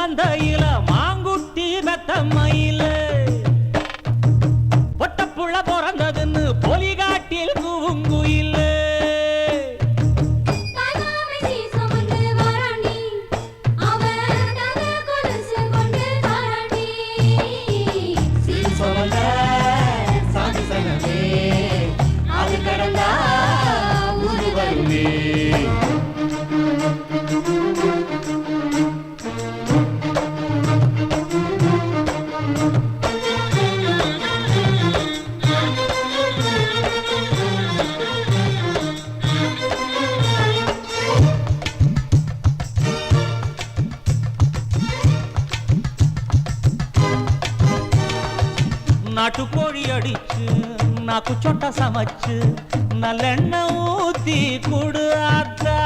மந்தையில மாங்குட்டி வெத்தம்மையில பொட்டப்புள்ள பிறந்ததுன்னு பொலிகாட்டில் கூவுங்குயில நாட்டுக்கோழி அடிச்சு நாக்கு சொட்ட சமைச்சு நல்லெண்ணெய் ஊத்தி குடு ஆத்தா